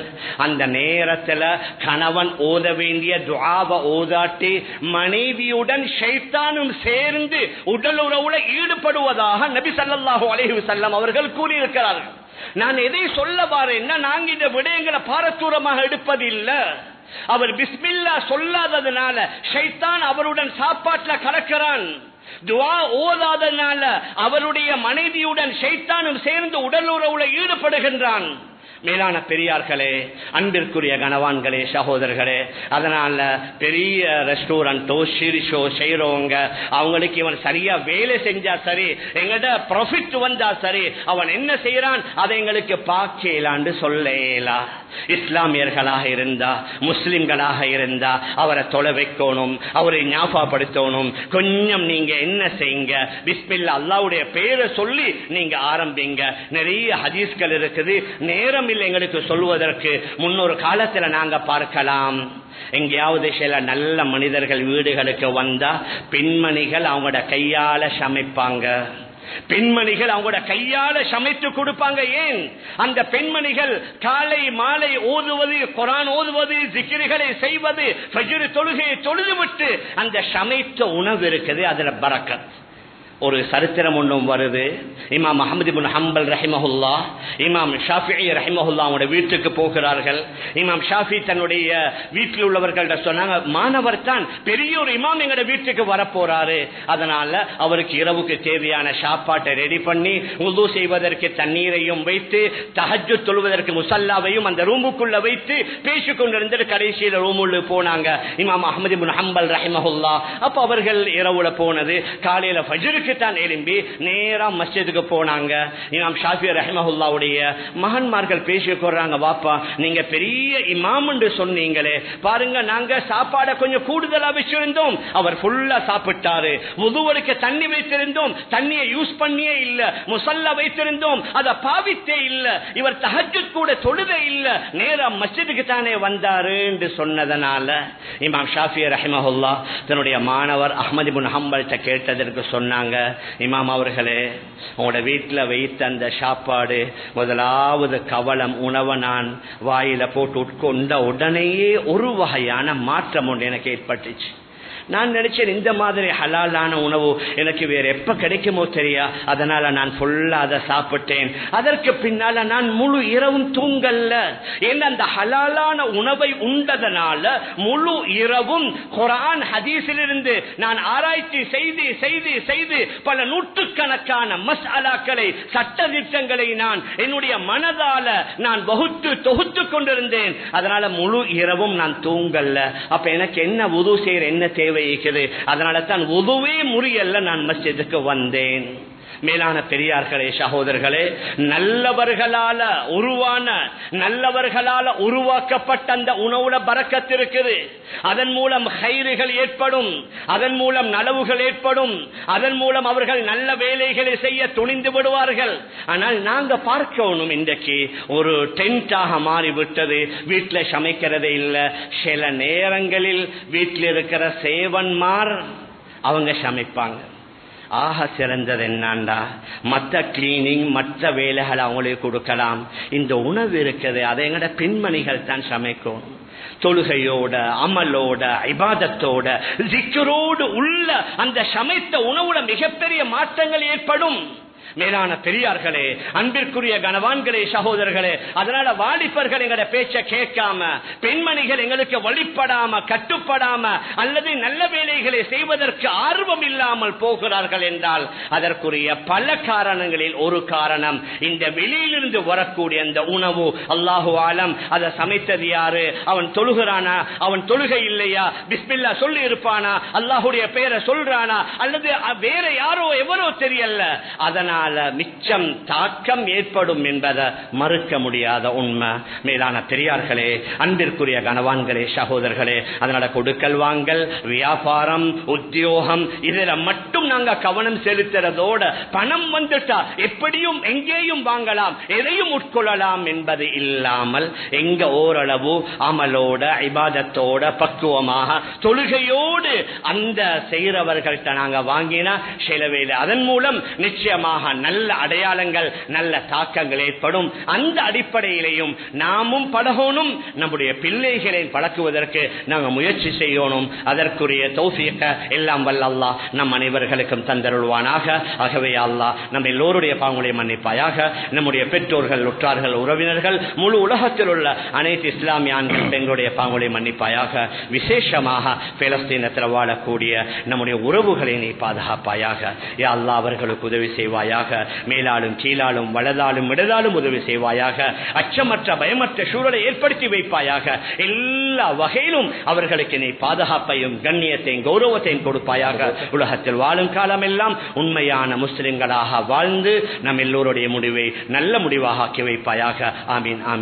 அந்த நேரத்தில் கணவன் ஓத வேண்டிய துஆவை ஓதாட்டி மனைவியுடன் ஷைத்தானும் சேர்ந்து உடல் உறவுல ஈடுபடுவதாக நபி ஸல்லல்லாஹு அலைஹி வஸல்லம் அவர்கள் கூறியிருக்கிறார்கள். நான் எதை சொல்ல வாரேன்னா, நாங்க இந்த விடயங்களை பாரதூரமாக எடுப்பதில்லை. அவர் பிஸ்மில்லா சொல்லாததுனால ஷைத்தான் அவருடன் சாப்பாட்டுல கலக்கிறான். துஆ ஓதாதனால அவருடைய மனைவியுடன் ஷைத்தானும் சேர்ந்து உடலுறவுல ஈடுபடுகின்றான். மேலான பெரியார்களே, அன்பிற்குரிய கணவான்களே, சகோதரர்களே, அதனால பெரிய ரெஸ்டாரண்டோ ஷீரிஷோ செய்யறவங்க அவங்களுக்கு இவன் சரியா வேலை செஞ்சா சரி, எங்கட ப்ராஃபிட் வந்தா சரி, அவன் என்ன செய்யறான் அதை எங்களுக்கு பார்க்கலான்னு சொல்லலா. இஸ்லாமியர்களாக இருந்தா, முஸ்லிம்களாக இருந்தா அவரை தொலை வைக்கணும், அவரை ஞாபகப்படுத்தணும். கொஞ்சம் நீங்க என்ன செய்யுங்க, பிஸ்மில்லா அல்லாஹ்வுடைய பேரை சொல்லி நீங்க ஆரம்பிங்க. நிறைய ஹதீஸ்கள் இருக்குது, நேரம் எங்களுக்கு சொல்வதற்கு. முன்னொரு காலத்துல நாங்க பார்க்கலாம், எங்கேயாவது சில நல்ல மனிதர்கள் வீடுகளுக்கு வந்தா பெண்மணிகள் அவங்களோட கையால சமைப்பாங்க. பெண்மணிகள் அவங்களோட கையால சமைத்து கொடுப்பாங்க. ஏன்? அந்த பெண்மணிகள் காலை மாலை ஓதுவது, குர்ஆன் ஓதுவது, ஜிக்ருகளை செய்வது, ஃபஜ்ர் தொழுகையை தொழுதுவிட்டு அந்த சமைத்த உணவு இருக்குது, அதுல பரக்கத். ஒரு சரித்திரம் ஒன்றும் வருது. இமாம் அஹ்மத் இப்னு ஹம்பல் ரஹிமஹுல்லா, இமாம் ஷாஃபிஈ ரஹிமஹுல்லா அவங்களோட வீட்டுக்கு போகிறார்கள். இமாம் ஷாஃபி தன்னுடைய வீட்டில் உள்ளவர்கள்ட்ட சொன்னாங்க, மாணவர் தான் பெரிய ஒரு இமாம் எங்களோட வீட்டுக்கு வரப்போறாரு, அதனால அவருக்கு இரவுக்கு தேவையான சாப்பாட்டை ரெடி பண்ணி, உது செய்வதற்கு தண்ணீரையும் வைத்து, தஹஜ்ஜுத் தொழுவதற்கு முசல்லாவையும் அந்த ரூமுக்குள்ள வைத்து பேசிக்கொண்டிருந்த கடைசியில் ரூமுள்ள போனாங்க இமாம் அஹ்மத் இப்னு ஹம்பல் ரஹிமஹுல்லா. அப்ப அவர்கள் இரவுல போனது, காலையில ஃபஜ்ருக்கு தான் எழும்பி நேரா மஸ்ஜிதுக்கு போனாங்க. இமாம் ஷாஃபி ரஹிமஹுல்லாவுடைய மகன்மார்கள் பேசிக்கொள்றாங்க, வாப்பா நீங்க பெரிய இமாம் என்று சொன்னீங்களே, பாருங்க நாங்க சாப்பாடை கொஞ்சம் கூடுதலா வச்சிருந்தோம், அவர் ஃபுல்லா சாப்பிட்டாரு. வுதுவுக்கு தண்ணி வைத்திருந்தோம், தண்ணியை யூஸ் பண்ணியே இல்ல. முஸல்லா வைத்திருந்தோம், அதை பாவித்தே இல்ல. இவர் தஹஜ்ஜுத் கூட தொழுதே இல்ல, நேரா மஸ்ஜிதுக்கு தானே வந்தாரு என்று சொன்னதனால இமாம் ஷாஃபி ரஹிமஹுல்லா தன்னுடைய மாணவர் அஹ்மத் இப்னு ஹம்பல்ட்ட கேட்டதற்கு சொன்னாங்க, இமாம் அவர்களே, உங்களோட வீட்டில் வைத்த அந்த சாப்பாடு முதலாவது கவலம் உணவை நான் வாயில போட்டு உட்கொண்ட உடனேயே ஒரு வகையான மாற்றம் ஒன்று எனக்கு ஏற்பட்டுச்சு. நான் நினைச்சேன் இந்த மாதிரி ஹலாலான உணவு எனக்கு வேற எப்ப கிடைக்குமோ தெரியா, அதனால நான் ஃபுல்லா அதை சாப்பிட்டேன். அதற்கு பின்னால நான் முழு இரவும் தூங்கல்ல. ஏன்னா அந்த ஹலாலான உணவை உண்டதனால முழு இரவும் குர்ஆன் ஹதீஸிலிருந்து நான் ஆராய்ச்சி செய்து செய்து செய்து பல நூற்றுக்கணக்கான மஸ்அலாக்களை, சட்ட திட்டங்களை நான் என்னுடைய மனதால நான் வகுத்து தொகுத்து கொண்டிருந்தேன். அதனால முழு இரவும் நான் தூங்கல்ல. அப்ப எனக்கு என்ன வுது செய்யற என்ன தேவை, அதனால தான் வுதுவே முறியல்ல நான் மஸ்ஜிதுக்கு வந்தேன். மேலான பெரியார்களே, சகோதரர்களே, நல்லவர்களால உருவாக்கப்பட்ட அந்த உணவுல பரக்கத் இருக்குது. அதன் மூலம் ஹைறுகள் ஏற்படும், அதன் மூலம் நலவுகள் ஏற்படும், அதன் மூலம் அவர்கள் நல்ல வேலைகளை செய்ய துணிந்து விடுவார்கள். ஆனால் நாங்க பார்க்கணும், இன்றைக்கு ஒரு டென்ட்டாக மாறிவிட்டது, வீட்டில் சமைக்கிறதே இல்லை. சில நேரங்களில் வீட்டில் இருக்கிற சேவன்மார் அவங்க சமைப்பாங்க. ஆக சிறந்தது என்னண்டா, மற்ற கிளீனிங் மற்ற வேலைகள் அவங்களுக்கு கொடுக்கலாம். இந்த உணவு இருக்குது, அதை எங்கட பெண்மணிகள் தான் சமைக்கும். தொழுகையோட, அமலோட, இபாதத்தோட, ஜிக்ரோடு உள்ள அந்த சமைத்த உணவுல மிகப்பெரிய மாற்றங்கள் ஏற்படும். மேலான பெரியார்களே, அன்பிற்குரிய கணவான்களே, சகோதரர்களே, அதனால வாலிபர்கள் எங்கட பேச்ச கேட்காம, பெண்மணிகள் எங்களுக்கு வழிபடாம, கட்டுப்படாம, அல்லது நல்ல வேலைகளை செய்வதற்கு ஆர்வம் இல்லாமல் போகிறார்கள் என்றால் அதற்குரிய பல காரணங்களில் ஒரு காரணம் இந்த வெளியிலிருந்து வரக்கூடிய அந்த உணவு. அல்லாஹு ஆலம், அதை சமைத்தது யாரு, அவன் தொழுகிறானா, அவன் தொழுகை இல்லையா, பிஸ்மில்லா சொல்லி இருப்பானா, அல்லாஹுடைய பெயரை சொல்றானா, அல்லது வேற யாரோ எவரோ தெரியல. அதனால் மிச்சம் தாக்கம் ஏற்படும் என்பதை மறுக்க முடியாத உண்மை. மேலான பெரியார்களே, அன்பிற்குரிய கணவான்களே, சகோதரர்களே, அதனால கொடுக்கல் வாங்கல், வியாபாரம், உத்தியோகம், இதுல மட்டும் நாங்க கவனம் செலுத்துறதோட பணம் வந்துட்டா எப்படியும் எங்கேயும் வாங்கலாம், எதையும் உட்கொள்ளலாம் என்பது இல்லாமல் எங்க ஓரளவு அமலோட, இபாதத்தோட, பக்குவமாக, தொழுகையோடு அந்த செய்கிறவர்கள்ட்ட நாங்க வாங்கினா சில வேளை அதன் மூலம் நிச்சயமாக நல்ல அடையாளங்கள், நல்ல தாக்கங்கள் ஏற்படும். அந்த அடிப்படையிலையும் நாமும் பழகணும், நம்முடைய பிள்ளைகளை பழக்குவதற்கு நாங்கள் முயற்சி செய்யணும். அதற்குரிய தௌஃபீக எல்லாம் வல்ல அல்லாஹ் நம் அனைவர்களை அவர்களுக்கும் தந்தருள்வானாக. ஆகவே அல்லாஹ் நம் எல்லோருடைய பாவங்களை மன்னிப்பாயாக. நம்முடைய பெற்றோர்கள், உற்றார்கள், உறவினர்கள், முழு உலகத்தில் உள்ள அனைத்து இஸ்லாமிய ஆண்கள் பெண்களுடைய பாவங்களை மன்னிப்பாயாக. விசேஷமாக பலஸ்தீனத்தில் வாழக்கூடிய நம்முடைய உறவுகளை நீ பாதுகாப்பாயாக. யா அல்லாஹ் அவர்களுக்கு உதவி செய்வாயாக. மேலாலும் கீழாலும் வலதாலும் இடதாலும் உதவி செய்வாயாக. அச்சமற்ற பயமற்ற சூழலை ஏற்படுத்தி வைப்பாயாக. எல்லா வகையிலும் அவர்களுக்கு நீ பாதுகாப்பையும் கண்ணியத்தையும் கௌரவத்தையும் கொடுப்பாயாக. உலகத்தில் வாழும் காலம் எல்லாம் உண்மையான முஸ்லிம்களாக வாழ்ந்து நம் எல்லோருடைய முடிவை நல்ல முடிவாக ஆக்கி வைப்பாயாக. ஆமீன் ஆமீன்.